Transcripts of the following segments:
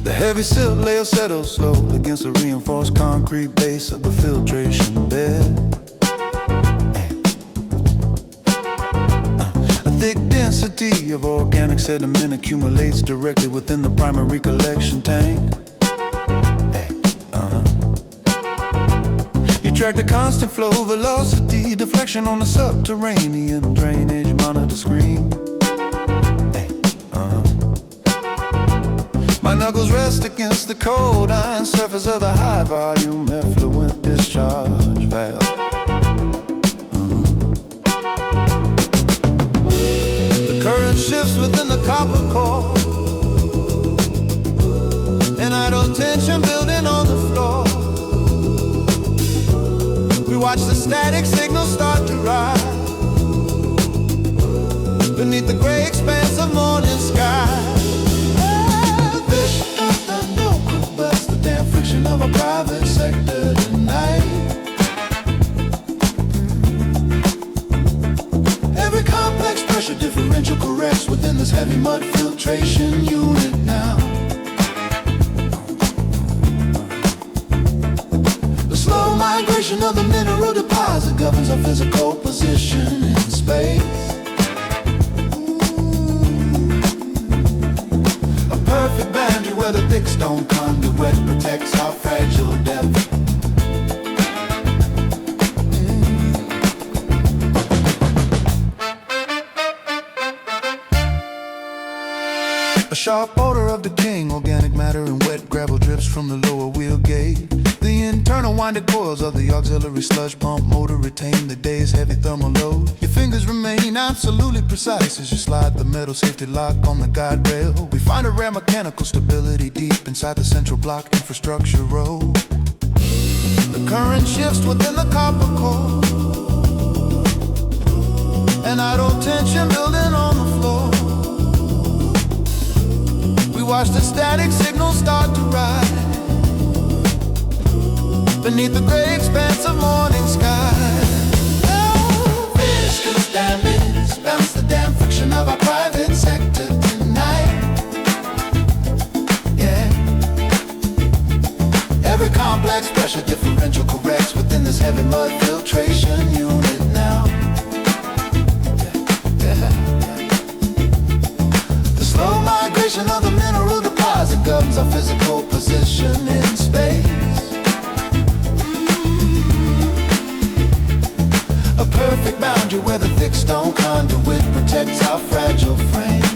The heavy silt layer settles slow against the reinforced concrete base of the filtration bed. A thick density of organic sediment accumulates directly within the primary collection tank. You track the constant flow velocity deflection on the subterranean drainage monitor screen. My knuckles rest against the cold iron surface of the high-volume effluent discharge valve. The current shifts within the copper core, and idle tension building on the floor. We watch the static signal start to rise beneath the gray expanse of morning sky. Of a private sector tonight. Every complex pressure differential corrects within this heavy mud filtration unit now. The slow migration of the mineral deposit governs our physical position in space. A perfect boundary where the thick stone conduit protects our fragile depth. A sharp odor of decaying organic matter and wet gravel drips from the lower wheel gate. The internal winded coils of the auxiliary sludge pump motor retain the day's heavy thermal load. Your fingers remain absolutely precise as you slide the metal safety lock on the guide rail. We find a rare mechanical stability deep inside the central block infrastructure row. The current shifts within the copper core, and idle tension building on the floor. We watch the static signal start to rise beneath the gray expanse of morning sky. Oh, viscous damage bounce the damn friction of our private sector tonight. Yeah. Every complex pressure differential corrects within this heavy mud filtration unit now. Yeah. The slow migration of the mineral deposit governs our physical position in space. A perfect boundary where the thick stone conduit protects our fragile frames.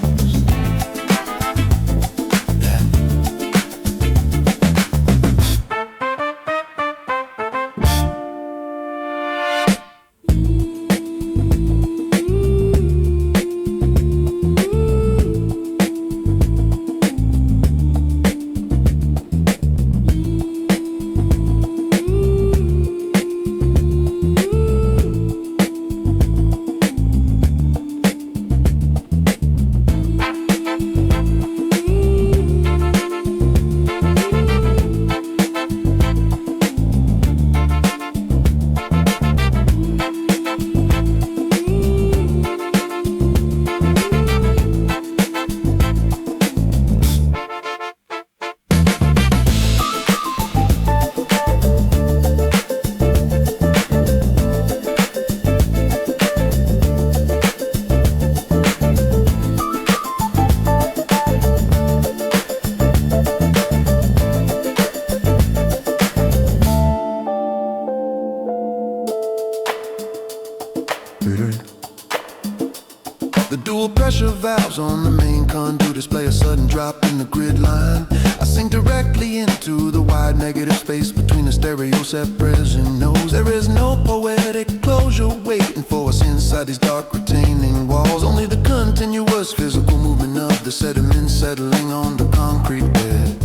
The dual pressure valves on the main conduit display a sudden drop in the grid line. I sink directly into the wide negative space between the stereo separation nodes. There is no poetic closure waiting for us inside these dark retaining walls. Only the continuous physical movement of the sediment settling on the concrete bed.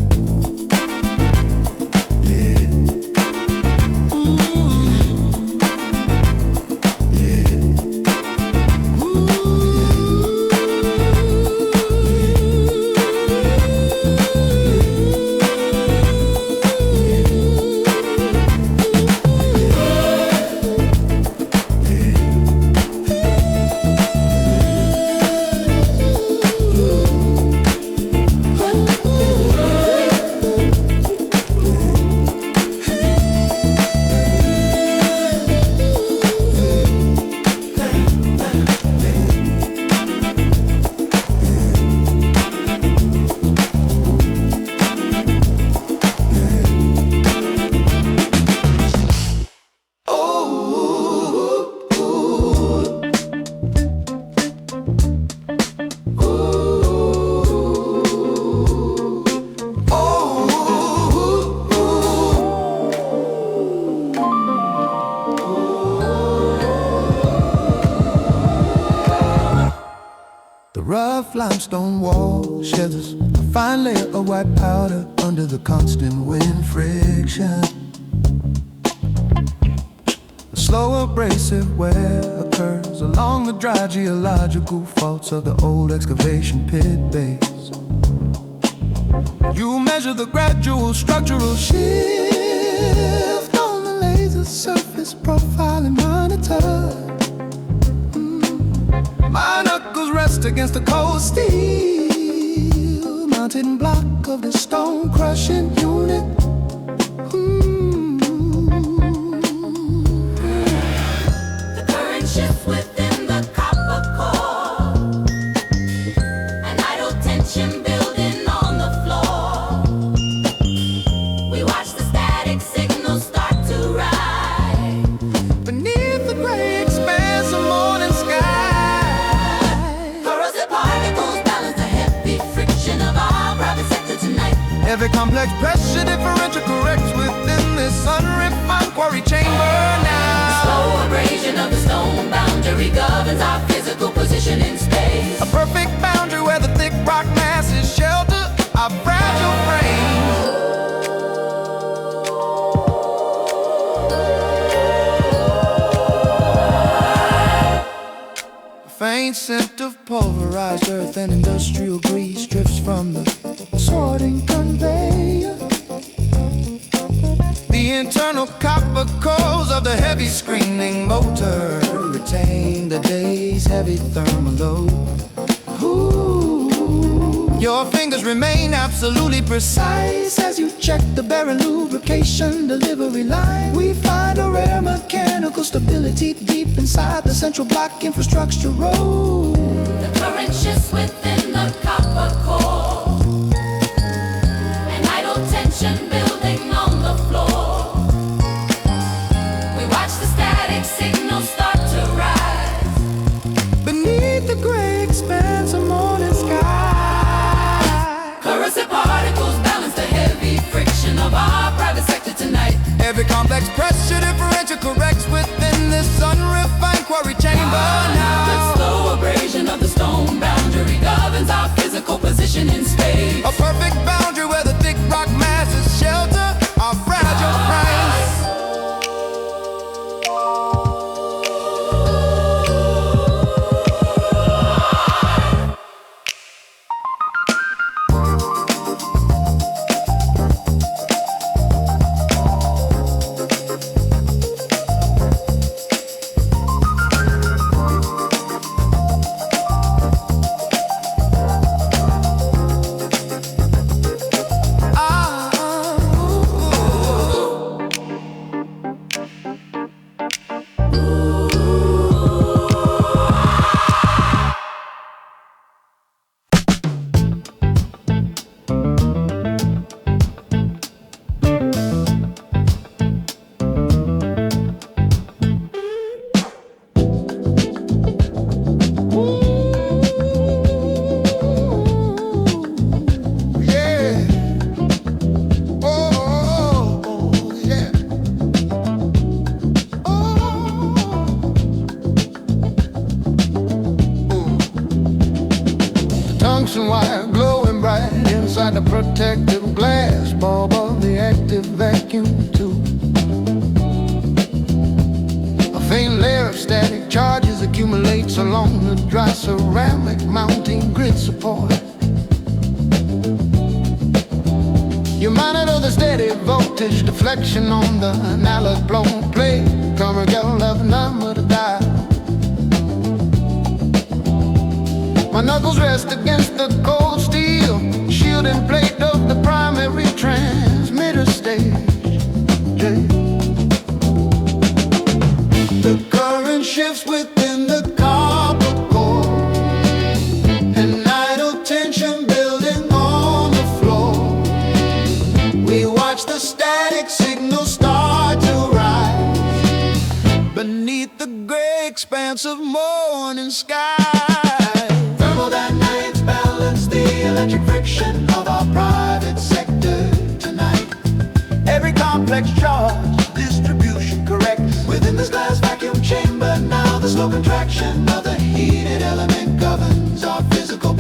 rough limestone wall sheds a fine layer of white powder under the constant wind friction. The slow abrasive wear occurs along the dry geological faults of the old excavation pit base. You measure the gradual structural shift on the laser surface profiling monitor. My knuckles rest against the cold steel mounted block of the stone crushing unit. The current shifts within the copper core, an idle tension building on the floor. We watch the static signals start to rise Beneath the gray expanse of morning sky. Corrosive particles balance the heavy friction of our private sector tonight. Every complex pressure differential corrects within this unrefined quarry chamber now. Slow abrasion of the stone boundary governs our physical position in space. A perfect boundary where the thick rock masses shelter our fragile frames. A faint scent of pulverized earth and industrial grease drifts from the sorting conveyor. The internal copper cores of the heavy screening motor retain the day's heavy thermal load. Ooh. Your fingers remain absolutely precise as you check the barren lubrication delivery line. We find a rare mechanical stability deep inside the central block infrastructure road. The current shifts within the copper core, an idle tension building on the floor. We watch the static signals start to rise Beneath the gray expanse of morning sky. Corrosive particles balance the heavy friction of our private sector tonight. Every complex pressure differential corrects within this unrefined quarry chamber now. The slow abrasion of the stone boundary governs our physical position in space. A perfect boundary where the thick rock masses shelter our fragile frames. Tungsten wire glowing bright inside the protective glass bulb of the active vacuum tube. A faint layer of static charges accumulates along the dry ceramic mounting grid support. You monitor the steady voltage deflection on the analog blown plate. Come and get love number to dial. My knuckles rest against the cold steel shielding plate of the primary transmitter stage. The current shifts within the copper core, an idle tension building on the floor. We watch the static signals start to rise beneath the gray expanse of morning sky. Thermodynamics balance the electric friction of our private sector tonight. Every complex charge distribution corrects within this glass vacuum chamber. Now the slow contraction of the heated element governs our physical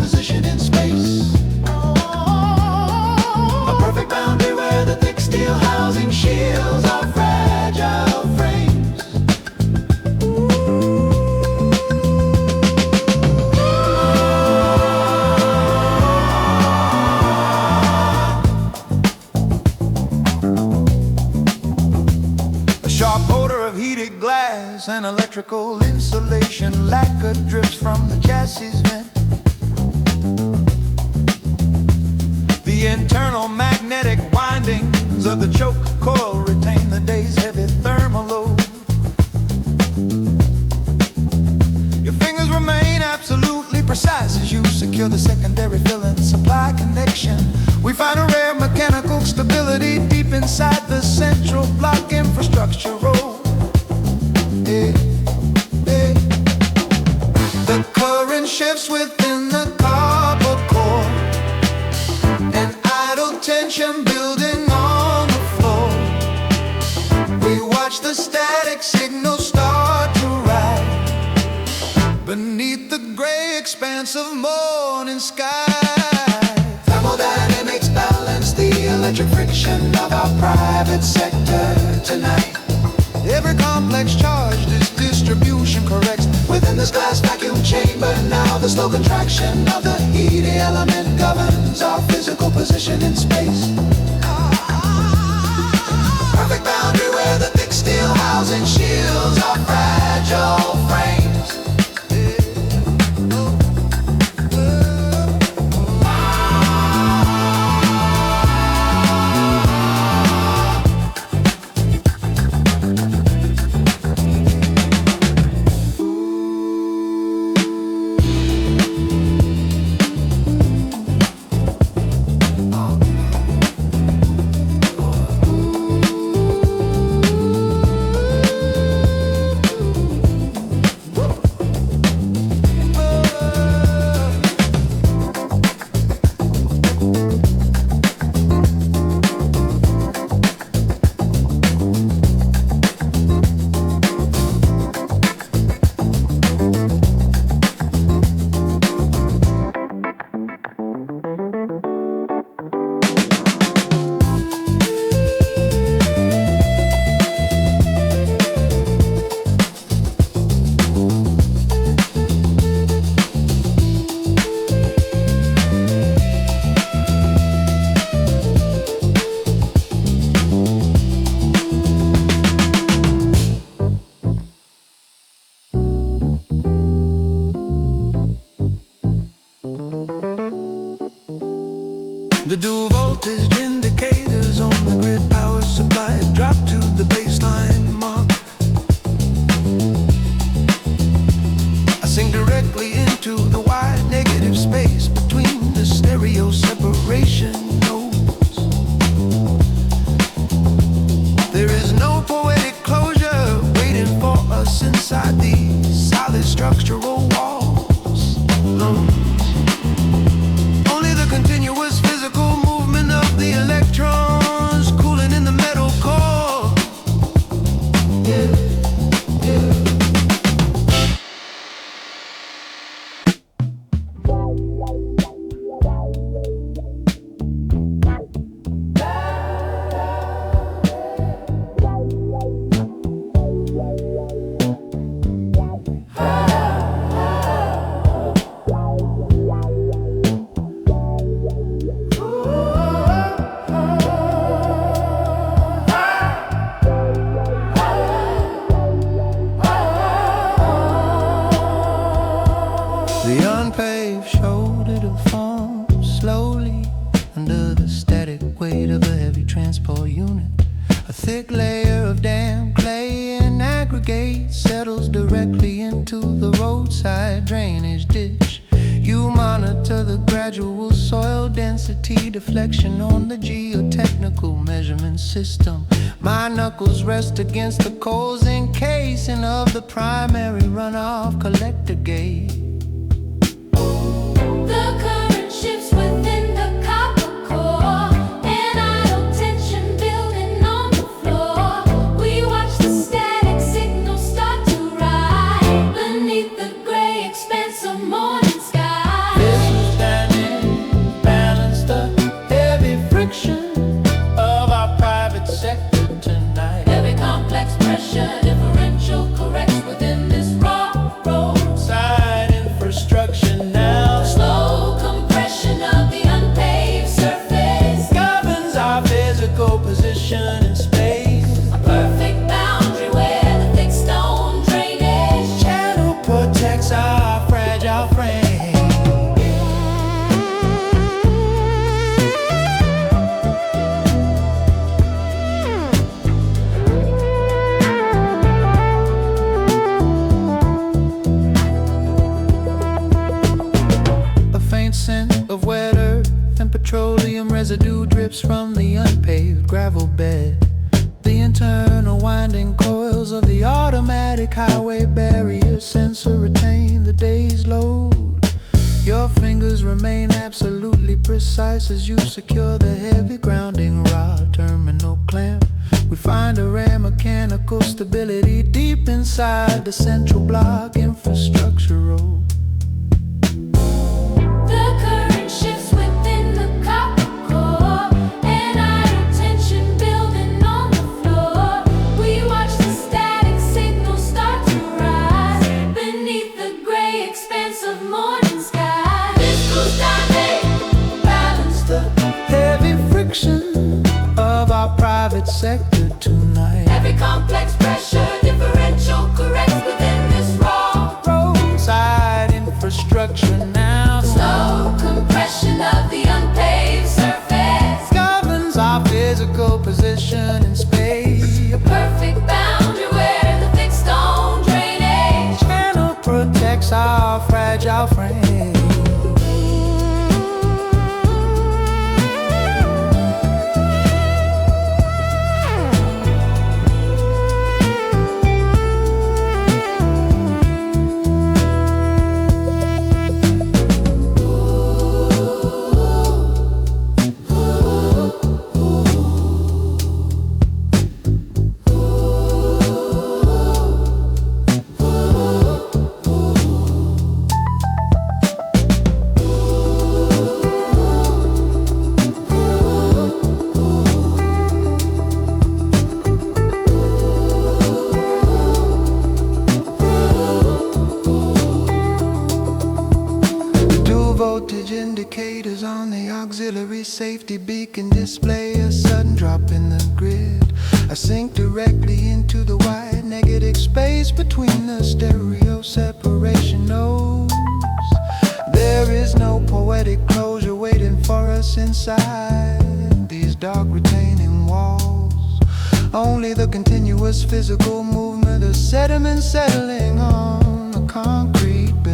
treated glass and electrical insulation. Lacquer drips from the chassis vent. The internal magnetic windings of the choke coil retain the day's heavy thermal load. Your fingers remain absolutely precise as you secure the secondary fill and supply connection. We find a rare mechanical stability deep inside the central block infrastructure. The current shifts within the copper core, an idle tension building on the floor. We watch the static signal start to rise beneath the gray expanse of morning sky. Thermodynamics balance the electric friction of our private sector tonight. Every complex charge, this distribution corrects within this glass vacuum chamber. Now the slow contraction of the heating element governs our physical position in space. Perfect boundary where the thick steel housing shields our fragile frames. The dual voltage indicators on the grid power supply drop to the baseline mark. I sink directly into the wide negative space between the stereo separation nodes. There is no poetic closure waiting for us inside these solid structural walls. Only the continuous physical movement of the electrons cooling in the metal core. The unpaved shoulder to form slowly under the static weight of a heavy transport unit. A thick layer of damp clay and aggregate settles directly into the roadside drainage ditch. You monitor the gradual soil density deflection on the geotechnical measurement system. My knuckles rest against the coals encasing of the primary runoff collector gate. The current shifts within the copper core, an idle tension building on the floor. We watch the static signal start to rise beneath the gray expanse of morning sky. This dynamic balance the heavy friction of our private sector tonight. Every complex pressure differential corrects within this raw Roadside infrastructure now slow compression of the unpaved surface. governs our physical position in space. A perfect boundary where the thick drips from the unpaved gravel bed. The internal winding coils of the automatic highway barrier sensor retain the day's load. Your fingers remain absolutely precise as you secure the heavy grounding rod terminal clamp. We find a rare mechanical stability deep inside the central block infrastructure road. The current shifts within the copper core, and idle tension building on the floor. We watch the static signal start to rise beneath the gray expanse of morning sky. This goes diving, balance the Heavy friction of our private sector tonight. every complex pressure differential corrects within this raw Roadside infrastructure now slow compression of the unpaved surface. governs our physical position in space. A perfect boundary where the thick stone drainage Channel protects our fragile frame. Voltage indicators on the auxiliary safety beacon display a sudden drop in the grid. I sink directly into the wide negative space between the stereo separation nodes. There is no poetic closure waiting for us inside these dark retaining walls. Only the continuous physical movement of sediment settling on the concrete bed.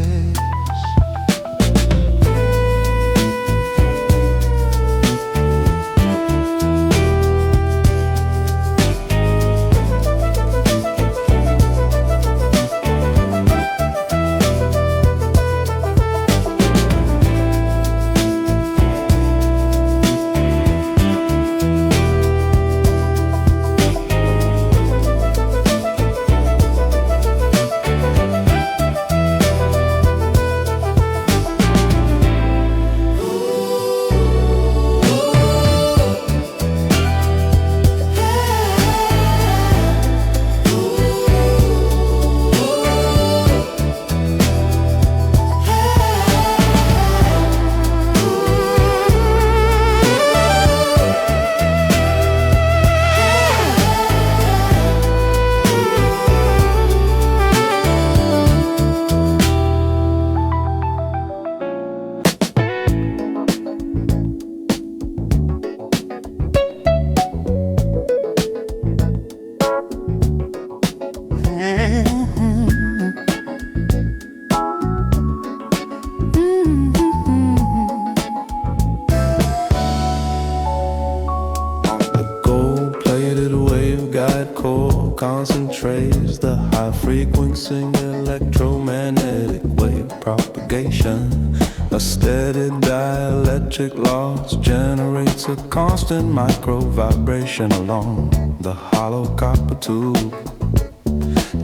Concentrates the high-frequency electromagnetic wave propagation. A steady dielectric loss generates a constant micro-vibration along the hollow copper tube.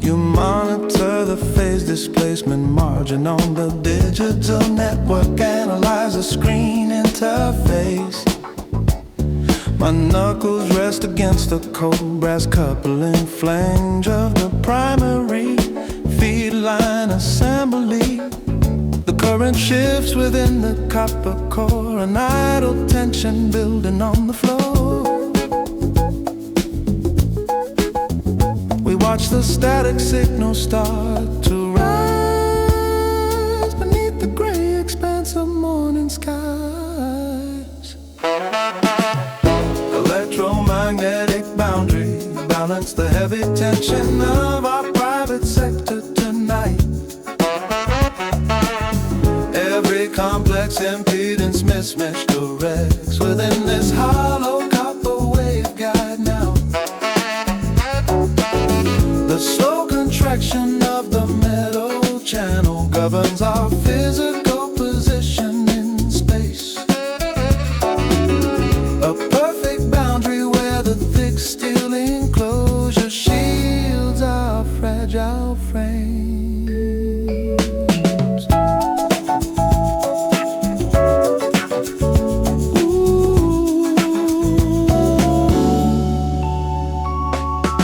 You monitor the phase displacement margin on the digital network, analyze the screen interface. My knuckles rest against the cold brass coupling flange of the primary feed line assembly. The current shifts within the copper core, an idle tension building on the floor. We watch the static signal start to rise beneath the gray expanse of morning skies. Electromagnetic boundary balance the heavy tension of our private sector tonight. Every complex impedance mismatch directs within this hollow copper waveguide now. The slow contraction of the metal channel governs our physical position in space. A perfect boundary where the thick steel enclosure shields our fragile frames.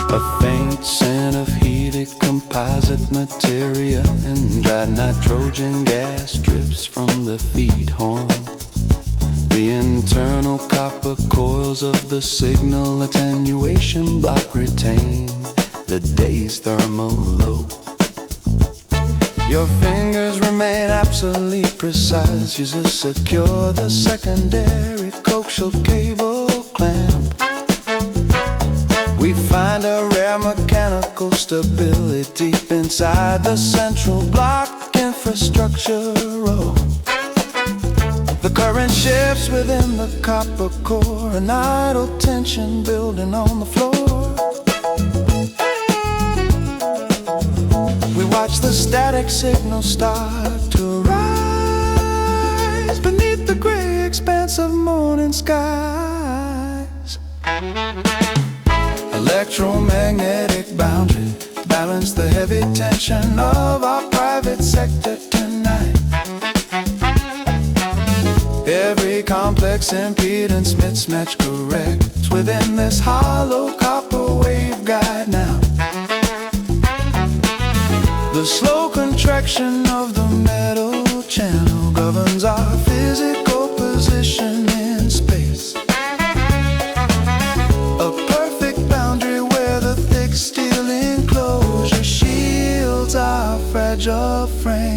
A faint scent of heated composite materia and dry nitrogen gas drips from the feed horn. The internal copper coils of the signal attenuation block retain the day's thermal low. Your fingers remain absolutely precise. Use to secure the secondary coaxial cable clamp. We find a rare mechanical stability deep inside the central block infrastructure. Oh, the current shifts within the copper core, an idle tension building on the floor. We watch the static signal start to rise beneath the gray expanse of morning skies. Electromagnetic boundary balance the heavy tension of our private sector tonight. Every complex impedance mismatch corrects within this hollow copper waveguide now. The slow contraction of the metal channel governs our physical position in space. A perfect boundary where the thick steel enclosure shields our fragile frames.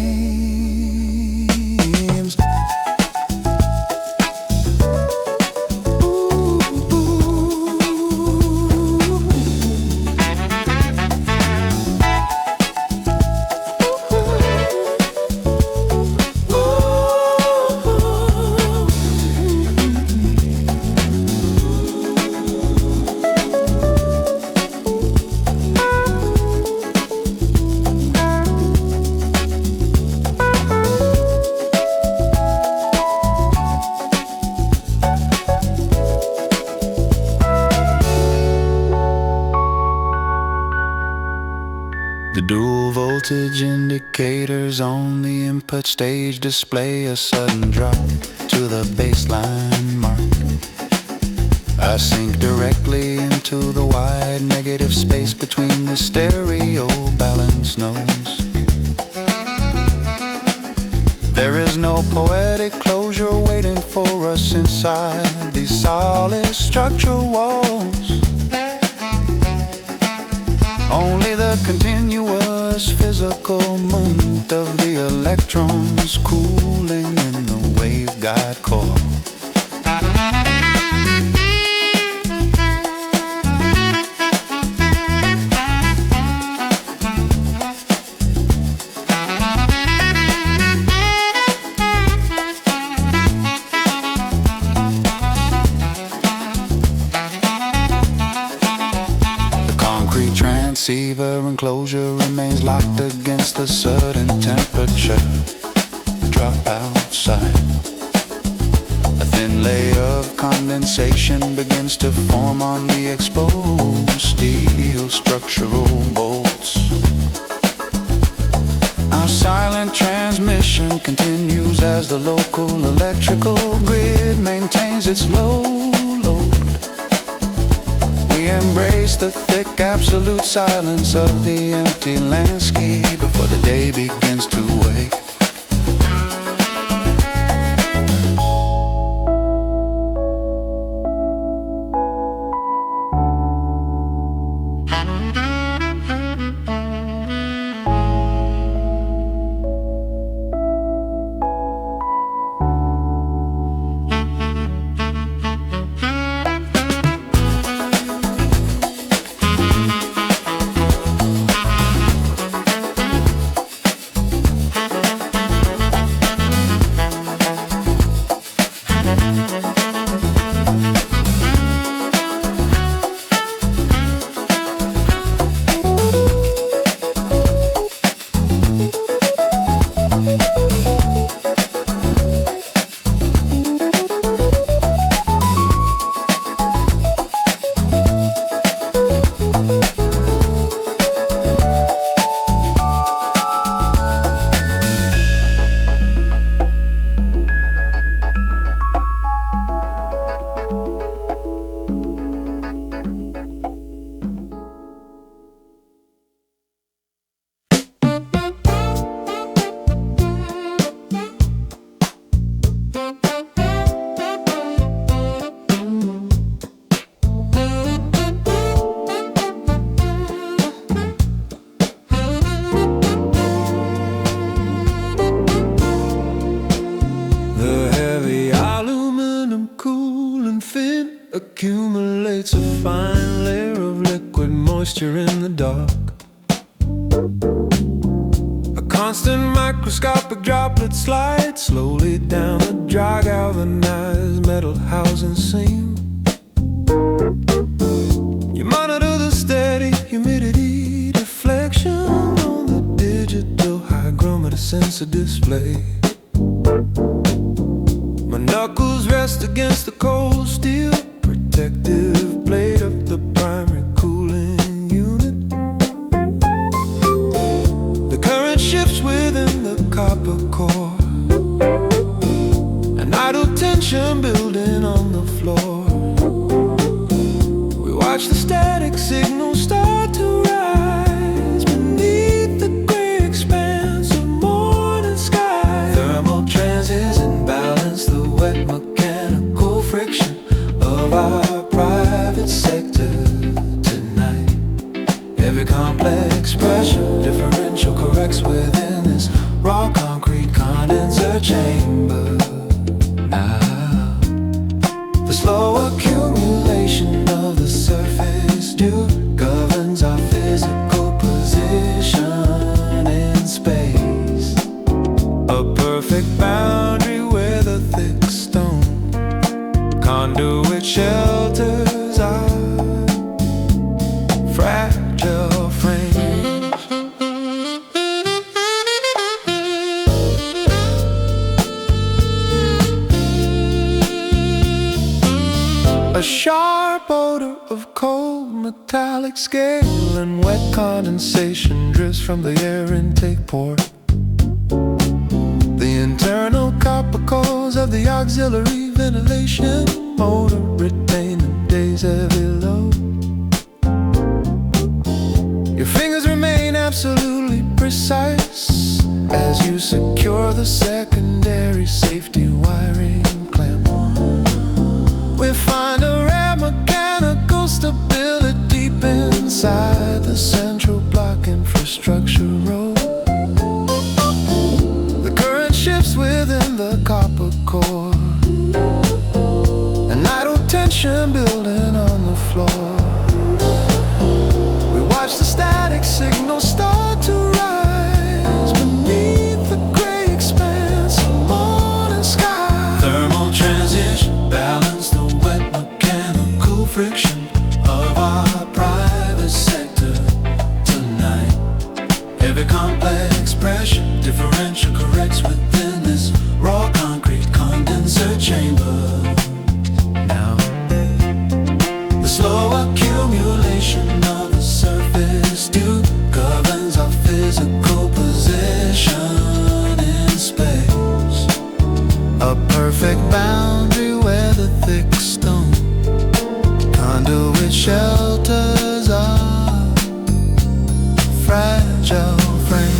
The dual voltage indicators on the input stage display a sudden drop to the baseline mark. I sink directly into the wide negative space between the stereo balance nodes. There is no poetic closure waiting for us inside these solid structural walls. Only the continuous physical movement of the electrons cooling in the waveguide core. Receiver enclosure remains locked against the sudden temperature drop outside. A thin layer of condensation begins to form on the exposed steel structural bolts. Our silent transmission continues as the local electrical grid maintains its low load. We embrace the thick absolute silence of the empty landscape before the day begins to wake. accumulates a fine layer of liquid moisture in the dark. A constant microscopic droplet slides slowly down a dry galvanized metal housing seam. You monitor the steady humidity deflection on the digital hygrometer sensor display. My knuckles rest against the cold steel protective blade of the primary cooling unit. The current shifts within the copper core, an idle tension building on the floor. We watch the static signal start to rise beneath the gray expanse of morning sky. Thermal transients imbalance the wet mechanical friction of our private sector tonight. Every complex pressure differential corrects within this raw concrete condenser chamber. Now, the slow accumulation of the surface dew governs our physical position in space. A perfect boundary where the thick stone conduit shelters our fragile frames. A sharp odor of cold metallic scale and wet condensation drifts from the air intake port. The internal copper cores of the auxiliary ventilation motor retain the day's heavy load. Your fingers remain absolutely precise as you secure the secondary safety wiring clamp. We find a rare mechanical stability deep inside the central block infrastructure road. The current shifts within the copper core, an idle tension building on the floor. We watch the static signal start to rise beneath the gray expanse of morning sky. Thermal transition balance the wet mechanical friction of our private sector tonight. Every complex pressure differential corrects within this raw concrete condenser chamber. Now, the slow accumulation of the surface dew governs our physical position in space. A perfect boundary where the thick stone conduit shelters our fragile frame.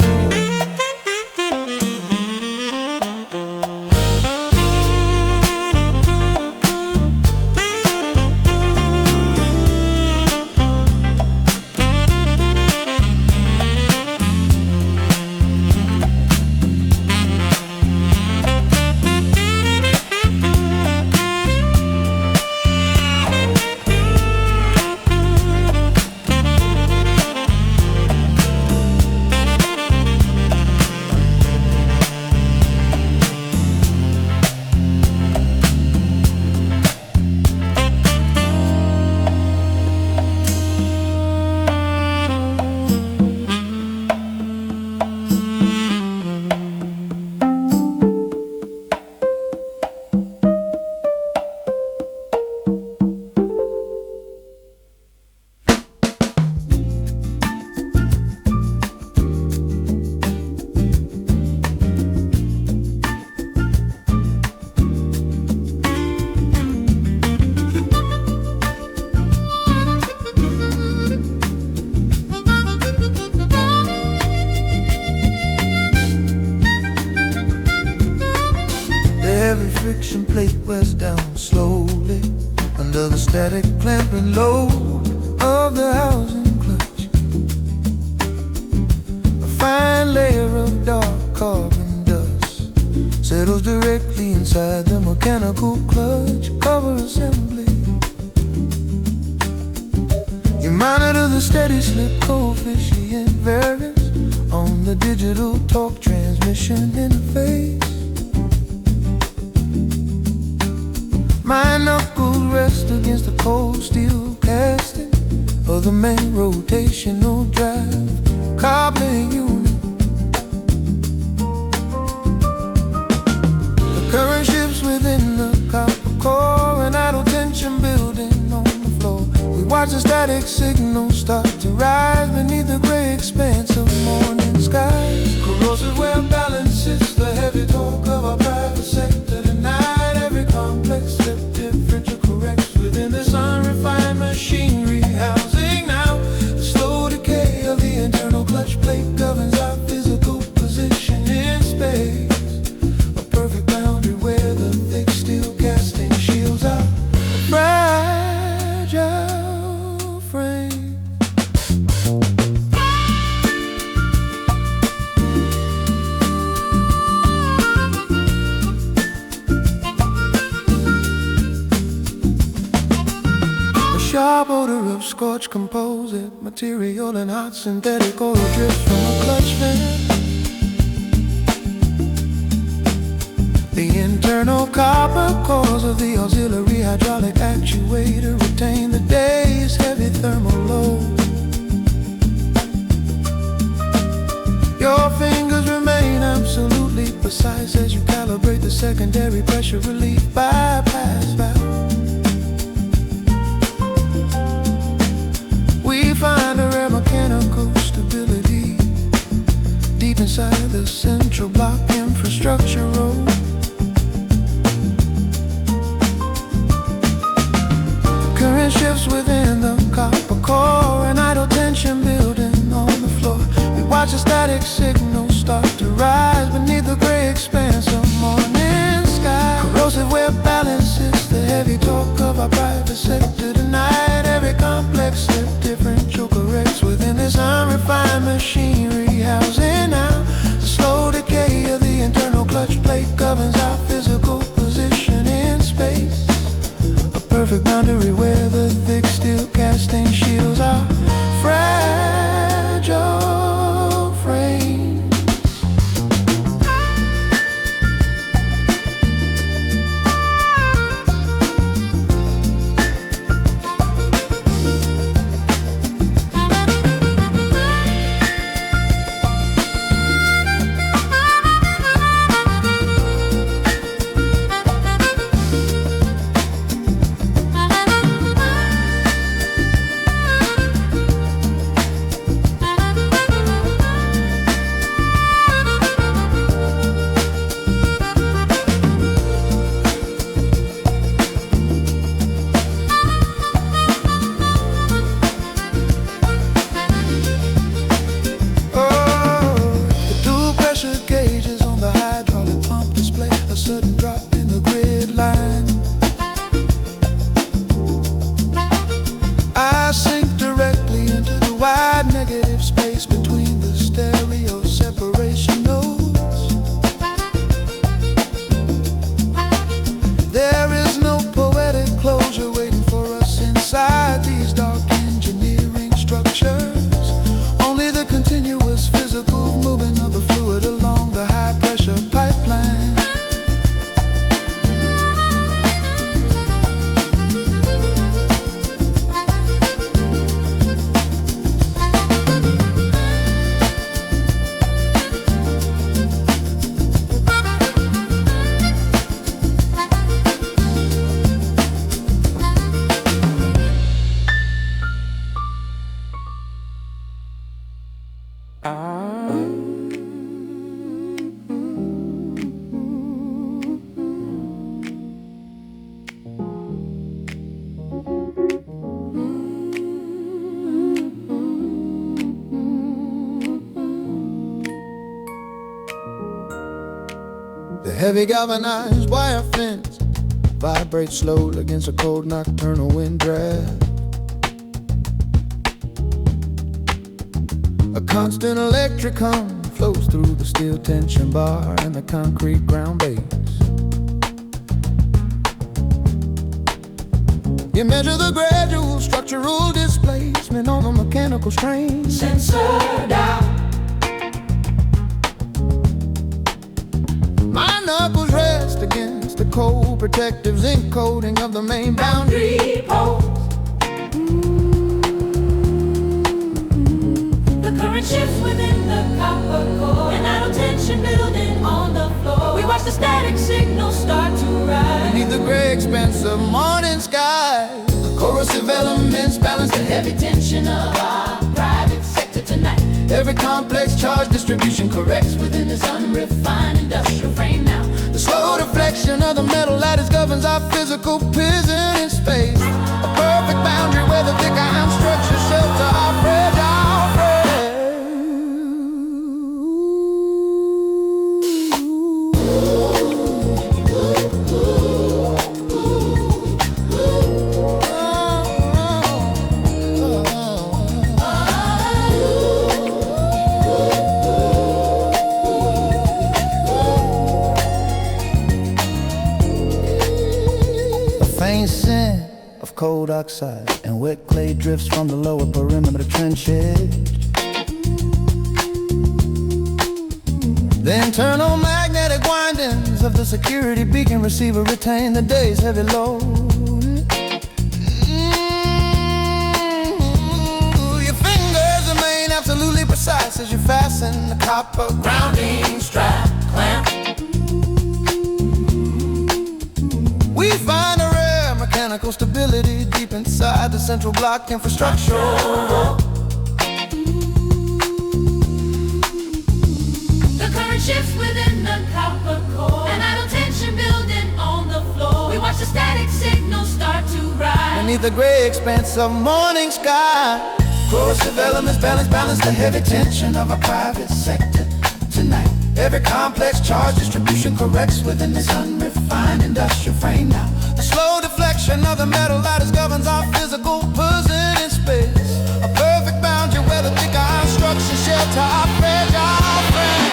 Every friction plate wears down slowly under the static clamping load of the housing clutch. A fine layer of dark carbon dust settles directly inside the mechanical clutch cover assembly. a steady slip coefficient variance on the digital torque transmission interface. My knuckles rest against the cold steel casting of the main rotational drive coupling unit. The current shifts within the copper core, an idle tension building on the floor. We watch the static signal start to rise beneath the gray expanse of morning skies. Corrosive web balances the heavy torque of our private sector tonight. Every complex step differential corrects within this unrefined machinery housing now. The slow decay of the internal clutch plate governs our physical position in space. A perfect boundary where the thick steel casting shields our fragile frame. Sharp odor of scorched composite material and hot synthetic oil drips from a clutch vent. The internal copper cores of the auxiliary hydraulic actuator retain the day's heavy thermal load. Your fingers remain absolutely precise as you calibrate the secondary pressure relief bypass valve. We find a rare mechanical stability deep inside the central block infrastructure road. The current shifts within the copper core, an idle tension building on the floor. We watch the static signal start to rise beneath the gray expanse of morning sky. Corrosive web balances the heavy torque of our private sector tonight. Every complex step differential corrects within this unrefined machinery housing now. The slow decay of the internal clutch plate governs our physical position in space. A perfect boundary where the thick steel casting shields our fragile frame. I sink directly into the wide negative space between the stereo separation nodes. There is no poetic closure waiting for us inside these dark engineering structures. Only the continuous physical movement of the fluid along the high pressure pipeline. The heavy galvanized wire fence vibrates slowly against a cold nocturnal wind draft. A constant electric hum flows through the steel tension bar and the concrete ground base. You measure the gradual structural displacement on the mechanical mechanical strain. Censored out. My knuckles rest against the cold protective zinc coating of the main boundary Post. The current shifts within the copper core, and idle tension building on the floor. We watch the static signal start to rise. beneath the gray expanse of morning sky. Corrosive elements balance the heavy tension of our private sector tonight. Every complex charge distribution Corrects within this unrefined industrial frame now. The slow deflection of the metal lattice governs our physical prison in space. A perfect boundary where the thick iron structures shelter our fragile frame. Faint scent of cold oxide and wet clay drifts from the lower perimeter trench edge. The internal magnetic windings of the security beacon receiver retain the day's heavy load. Your fingers remain absolutely precise as you fasten the copper grounding strap clamp. We find a rare mechanical stability deep inside the central block infrastructure. The current shifts within the copper core, and idle tension building on the floor. We watch the static signal start to rise. Beneath the gray expanse of morning sky, corrosive elements balance the heavy tension of a private sector tonight. Every complex charge distribution corrects within this unrefined industrial frame now. The slow deflection of the metal lattice governs our physical prison in space. A perfect boundary where the thick iron structures shelter our fragile frame.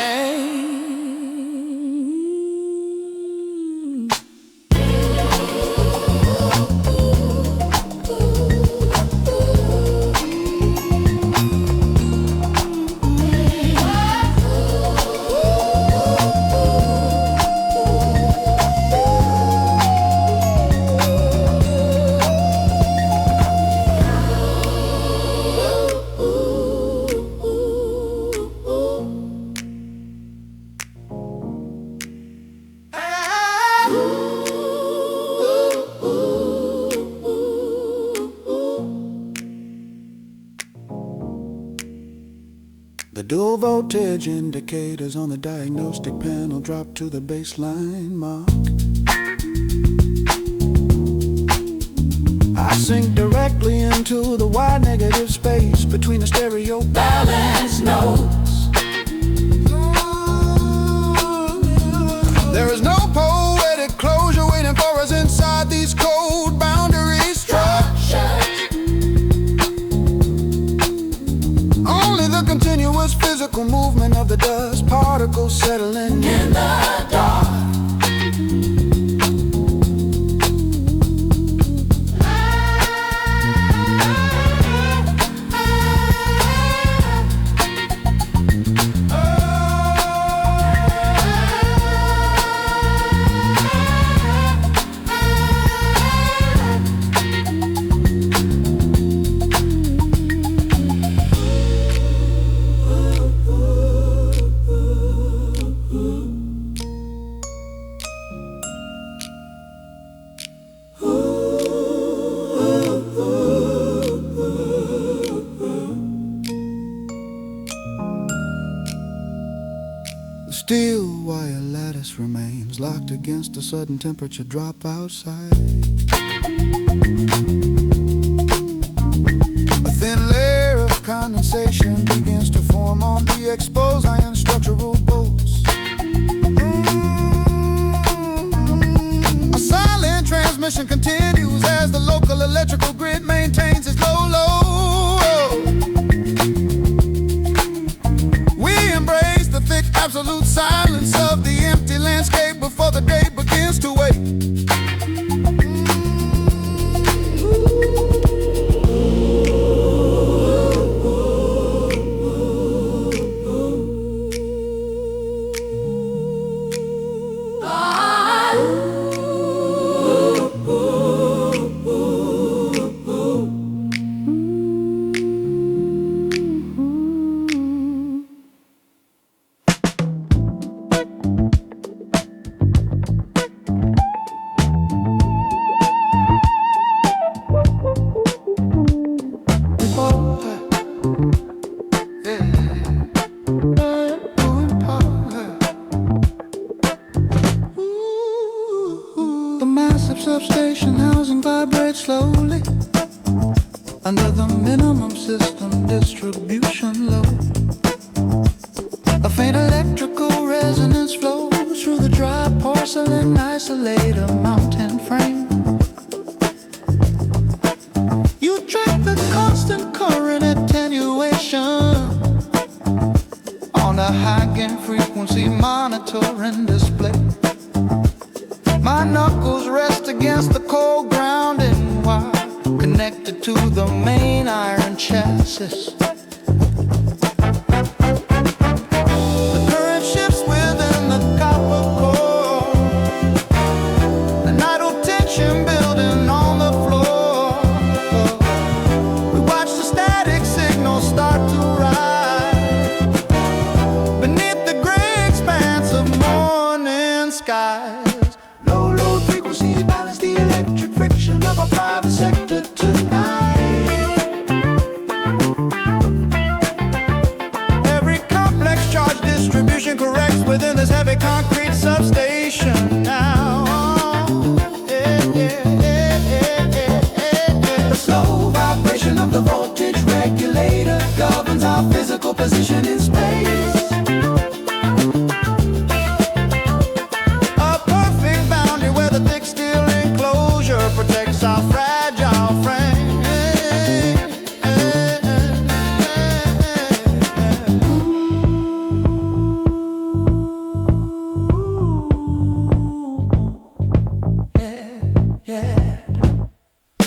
The dual voltage indicators on the diagnostic panel drop to the baseline mark. I sink directly into the wide negative space between the stereo Balance notes. There is no poetic closure waiting for us inside these cold boundary structures. Only the continuous physical movement of the dust particles settling In the dark. The steel wire lattice remains locked against a sudden temperature drop outside. A thin layer of condensation begins to form on the exposed iron structural bolts. A silent transmission continues as the local electrical grid maintains its low. We embrace the thick absolute silence of the empty landscape before the day begins to wake. under the minimum system distribution load. A faint electrical resonance flows through the dry porcelain isolator mountain frame. You track the constant current attenuation on a high-gain frequency monitoring display. My knuckles rest against the cold grounding wire connected to the main iron chassis. The current shifts within the copper core, an idle tension building on the floor. We watch the static signal start to rise beneath the gray expanse of morning skies. Low load frequencies balance the electric friction of our private sector tonight. Every complex charge distribution corrects within this heavy concrete substation now. The slow vibration of the voltage regulator governs our physical position in space. Protects our fragile frame. Yeah.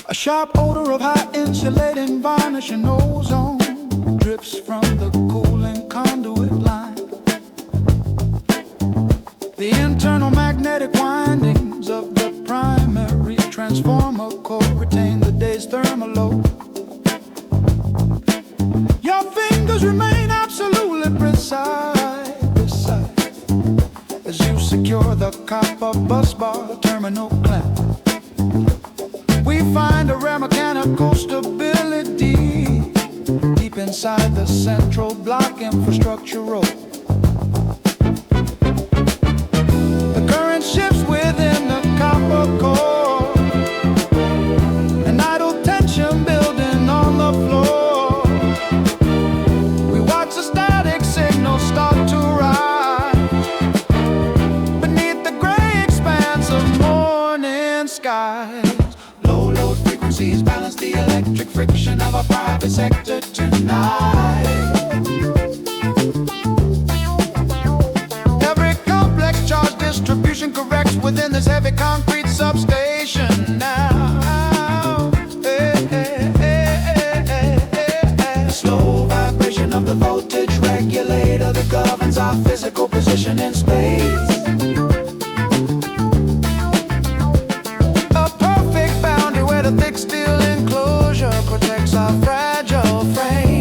A sharp odor of high insulating varnish and ozone drips from the cooling conduit line. The internal magnetic windings of the primary transformer core retain the day's thermal load. Your fingers remain absolutely precise as you secure the copper bus bar terminal clamp. We find a rare mechanical stability deep inside the central block infrastructure road. The current shifts within the copper core, an idle tension building on the floor. We watch the static signal start to rise beneath the gray expanse of morning skies. Low load frequencies balance the electric friction of our private sector tonight. Distribution corrects within this heavy concrete substation now. The slow vibration of the voltage regulator that governs our physical position in space. A perfect boundary where the thick steel enclosure protects our fragile frame.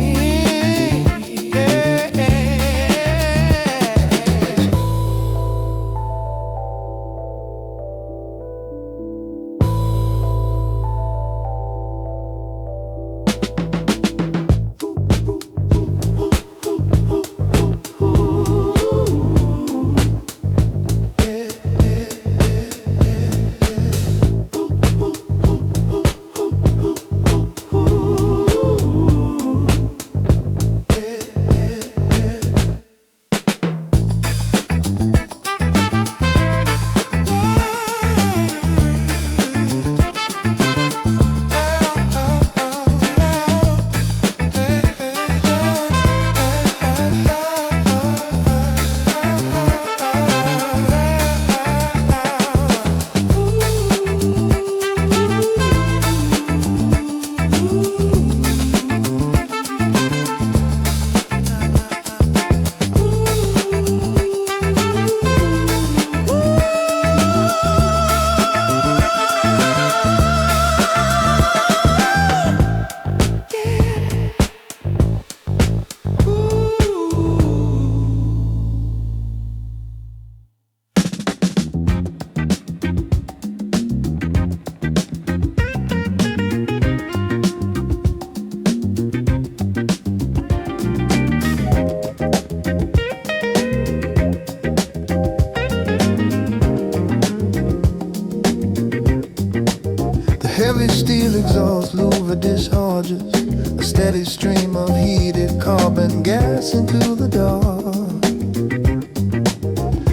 steady stream of heated carbon gas into the dark.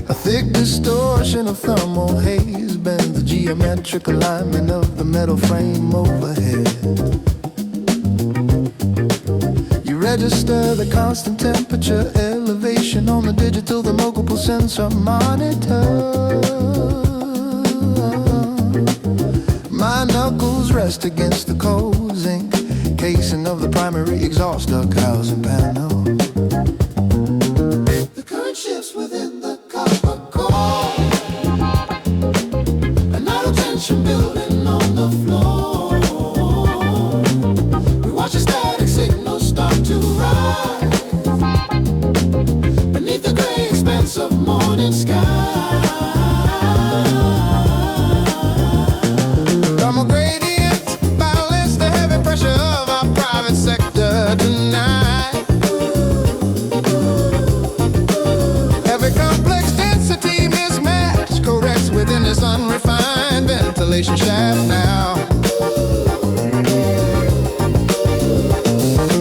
A thick distortion of thermal haze bends the geometric alignment of the metal frame overhead. You register the constant temperature elevation on the digital thermocouple sensor monitor. My knuckles rest against the cold zinc casing of the primary exhaust duct housing panel. The current shifts within the copper core, an idle tension building on the floor. We watch the static signals start to rise beneath the gray expanse of morning sky. Thermal gradients balance the heavy pressure of our private sector tonight. Every complex density mismatch corrects within this unrefined ventilation shaft now.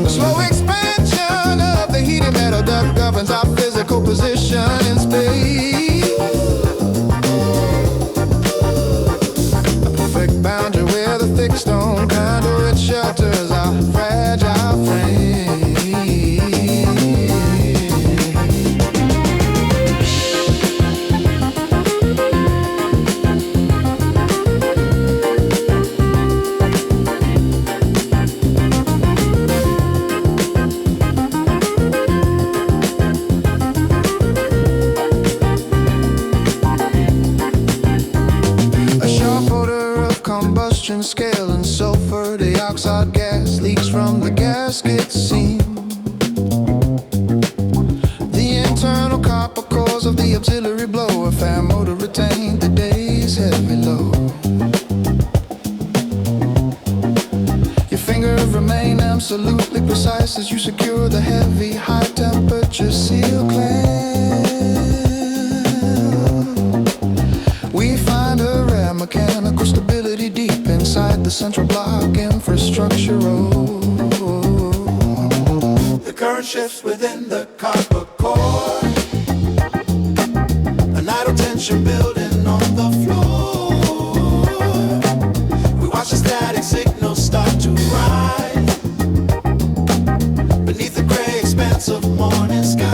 The slow expansion of the heated metal duct governs our physical position in space. A perfect boundary where the thick stone conduit shelters our fragile frame. A sharp odor of combustion scale and sulfur dioxide gas leaks from the gasket seam. The internal copper cores of the auxiliary blower fan motor retain the day's heavy load. Your fingers remain absolutely precise as you secure the heavy high temperature seal clamp. We find a rare mechanical stability deep inside the central block infrastructure. The current shifts within the copper core, an idle tension building on the floor. We watch the static signals start to rise beneath the gray expanse of morning sky.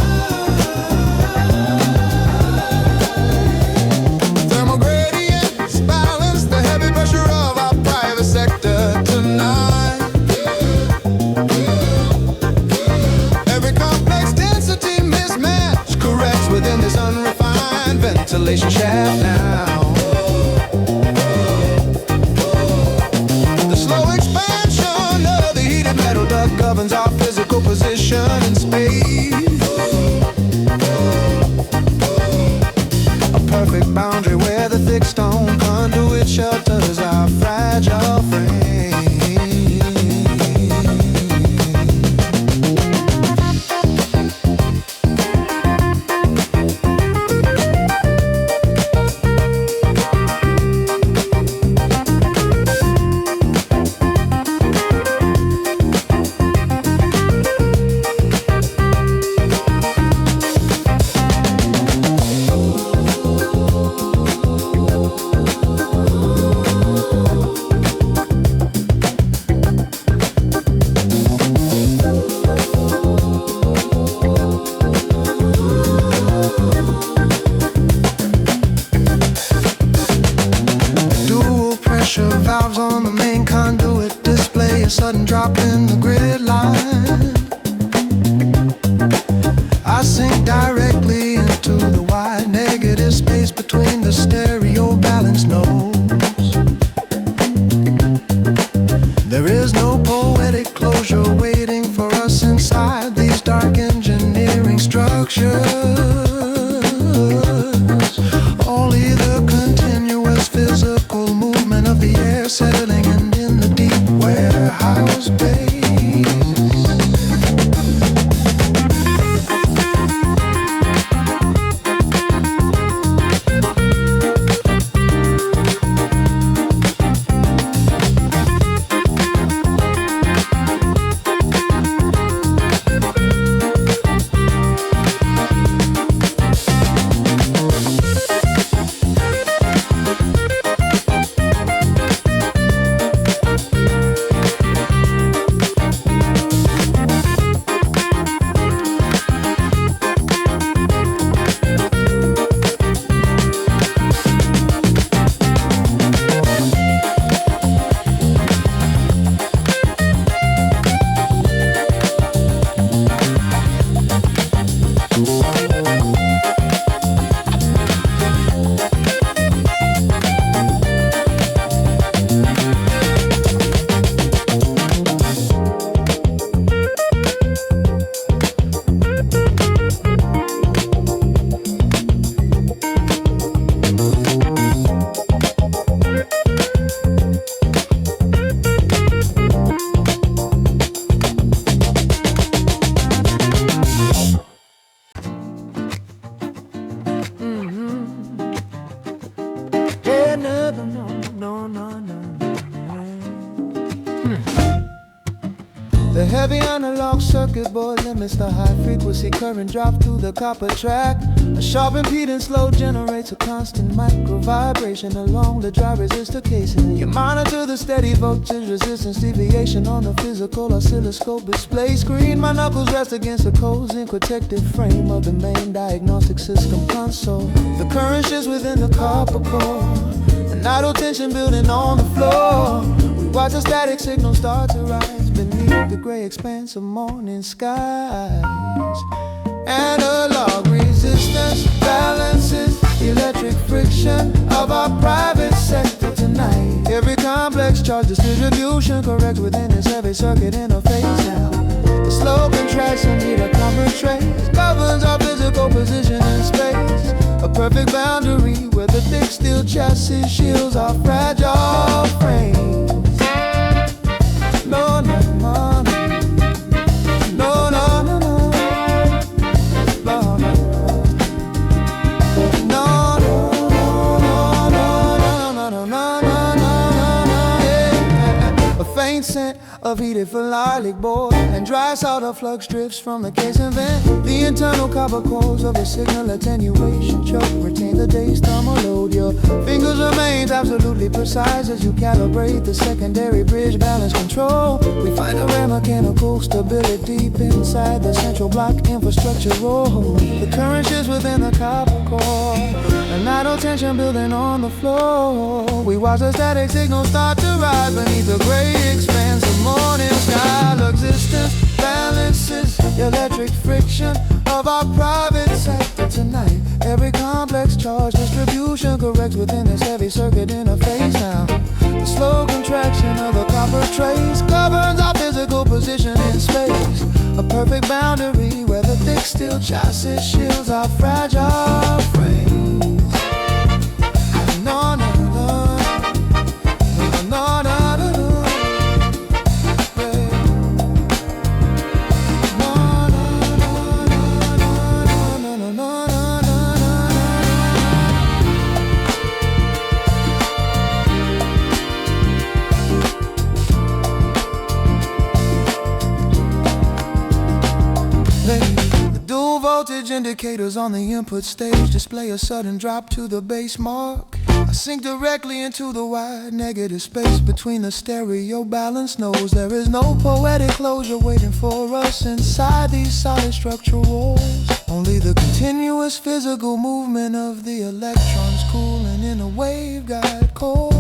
Thermal gradients balance the heavy pressure of our private sector tonight. Every complex density mismatch corrects within this unrefined ventilation shaft now. The slow expansion of the heated metal duct governs our physical position in space. A perfect boundary where the thick stone conduit shelters our fragile frame. Dual pressure valves on the main conduit display a sudden drop in the grid line. I sink directly into the wide negative space between the stereo balance nodes. There is no poetic closure waiting for us inside these dark engineering structures. Only the continuous physical movement of the air settling and in the deep warehouse bay. heavy analog circuit board limits the high frequency current drop through the copper track. A sharp impedance load generates a constant micro vibration along the dry resistor casing. You monitor the steady voltage resistance deviation on the physical oscilloscope display screen. My knuckles rest against the cozy protective frame of the main diagnostic system console. The current shifts within the copper core, an idle tension building on the floor. We watch the static signal start to rise beneath the gray expanse of morning skies. Analog resistance balances the electric friction of our private sector tonight. Every complex charge distribution corrects within this heavy circuit interface now. The slow contraction near the copper trace governs our physical position in space. A perfect boundary where the thick steel chassis shields our fragile frames. No, no, no, no, no, no, no, no, no, no, no, yeah. A faint scent of heated phallic board and dry solder flux drifts from the casing vent. The internal copper cores of the signal attenuation choke retain the day's thermal load. Your fingers remain absolutely precise as you calibrate the secondary bridge balance control. We find a rare mechanical stability deep inside the central block infrastructure roll. The current shifts within the copper core, an idle tension building on the floor. We watch the static signal start to rise beneath the gray expanse of morning sky. Existence balances the electric friction of our private sector tonight. Every complex charge distribution corrects within this heavy circuit interface now. The slow contraction of the copper trace governs our physical position in space. A perfect boundary where the thick steel chassis shields our fragile frames. No, no, no, no, no, no. The dual voltage indicators on the input stage display a sudden drop to the base mark. I sink directly into the wide negative space between the stereo balance nodes. There is no poetic closure waiting for us inside these solid structural walls. Only the continuous physical movement of the electrons cooling in a waveguide core.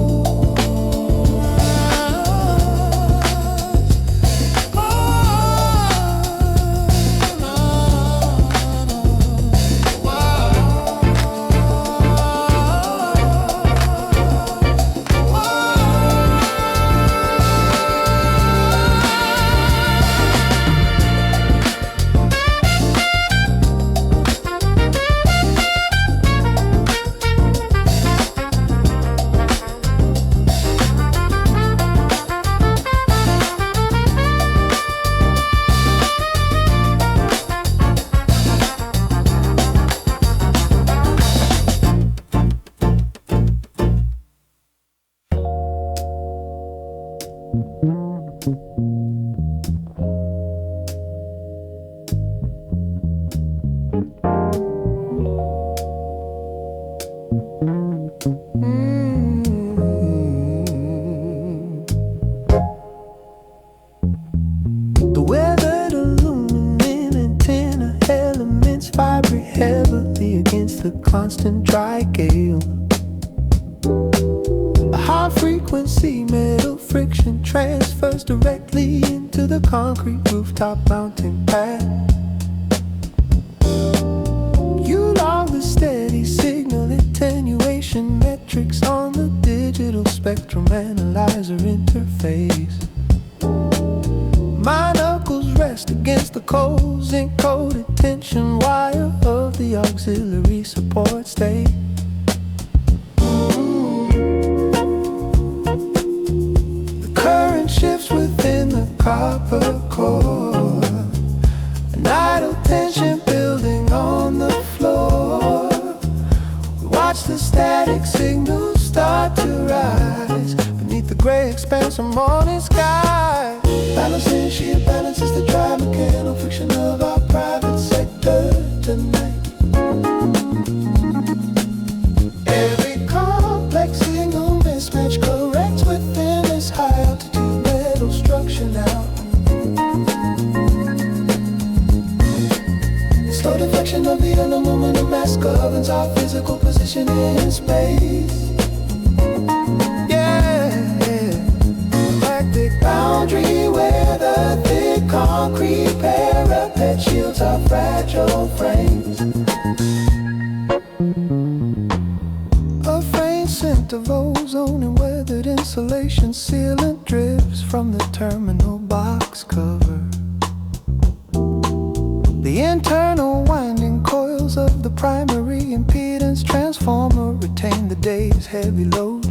The weathered aluminum antenna elements vibrate heavily against the constant dry gale. A high frequency metal friction transfers directly into the concrete rooftop mounting pad. You log the steady signal attenuation metrics on the digital spectrum analyzer interface. My knuckles rest against the coals encoded tension wire of the auxiliary support state. The current shifts within the copper core, an idle tension building on the floor. We watch the static signals start to rise beneath the gray expanse of morning sky. Balancing, she balances the of the aluminum mask governs our physical position in space. Yeah, galactic boundary where the thick concrete parapet shields our fragile frames. A frame scent of ozone and weathered insulation sealant drips from the terminal box cover. The internal winding coils of the primary impedance transformer retain the day's heavy load.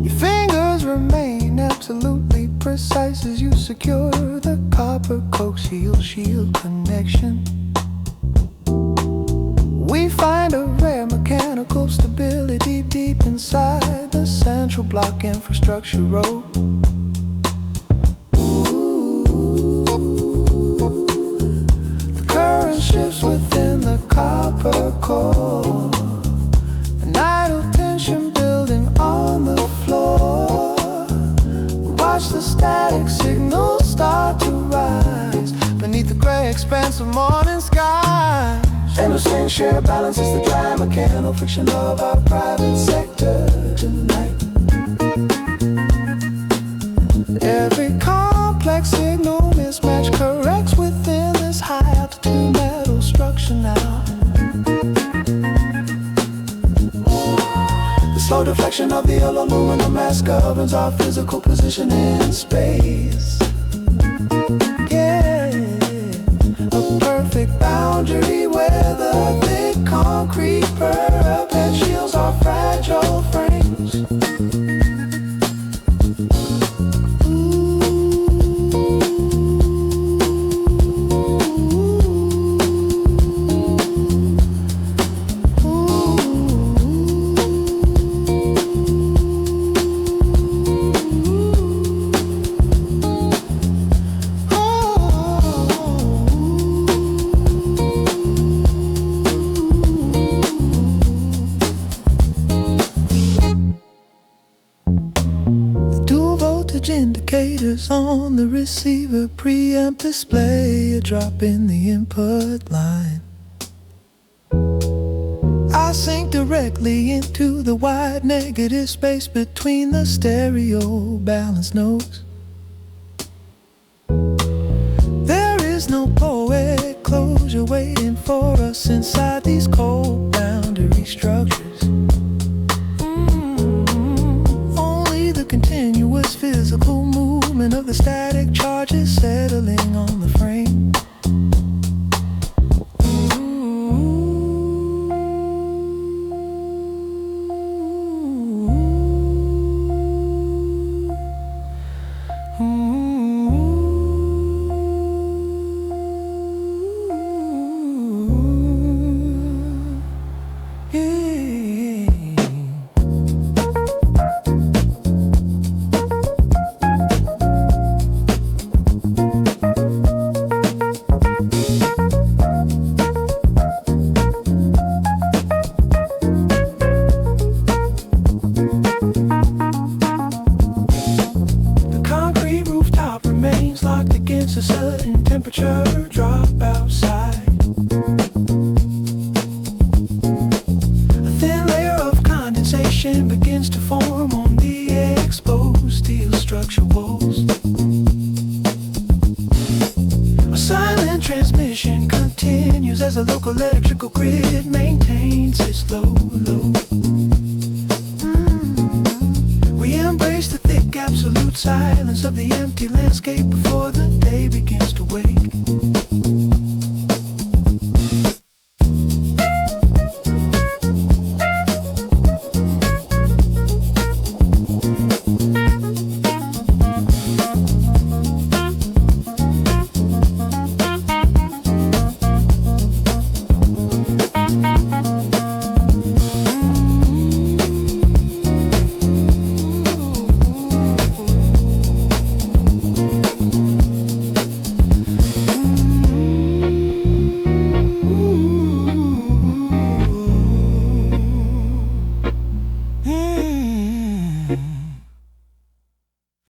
Your fingers remain absolutely precise as you secure the copper coaxial shield connection. We find a rare mechanical stability deep inside the central block infrastructure road. Shifts within the copper core, an idle tension building on the floor. Watch the static signals start to rise beneath the gray expanse of morning skies. And the same sheer balance is the dry mechanical friction of our private sector tonight. Every complex signal mismatch corrects within this high altitude metal structure now. The slow deflection of the aluminum mask governs our physical position in space. Yeah, a perfect boundary where the thick concrete parapet shields our fragile frames. Indicators on the receiver preamp display a drop in the input line. I sync directly into the wide negative space between the stereo balance notes. There is no poetic closure waiting for us inside these cold boundary structures. Continuous physical movement of the static charges settling on the frame. A sudden temperature drop outside. A thin layer of condensation begins to form on the exposed steel structure walls. A silent transmission continues as the local electrical grid maintains its low. We embrace the thick absolute silence of the empty landscape before the day begins to wake.